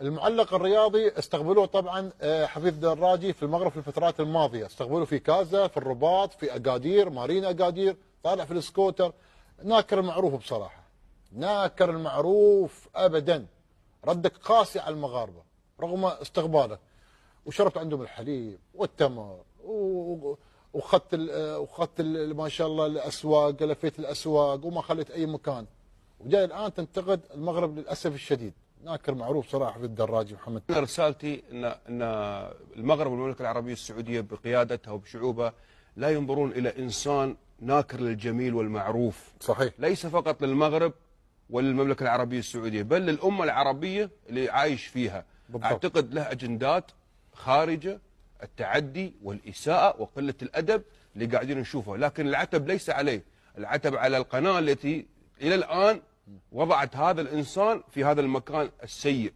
المعلق الرياضي استقبلوه طبعا حفيظ دراجي في المغرب في الفترات الماضيه، استقبلوه في كازا، في الرباط، في اكادير، مارينا اكادير، طالع في السكوتر. ناكر المعروف بصراحه، ناكر المعروف ابدا. ردك قاسي على المغاربه رغم استقبالك، وشربت عندهم الحليب والتمر وخدت ما شاء الله الاسواق، لفيت الاسواق وما خليت اي مكان، وجاي الان تنتقد المغرب للاسف الشديد. ناكر معروف صراحه في الدراجي محمد. أنا رسالتي ان المغرب والمملكه العربيه السعوديه بقيادتها وبشعوبها لا ينظرون الى انسان ناكر للجميل والمعروف. صحيح. ليس فقط للمغرب وللمملكه العربيه السعوديه، بل للامه العربيه اللي عايش فيها. بالضبط. اعتقد له اجندات خارجه التعدي والاساءه وقله الادب اللي قاعدين نشوفه، لكن العتب ليس عليه، العتب على القناه التي الى الان وضعت هذا الانسان في هذا المكان السيء.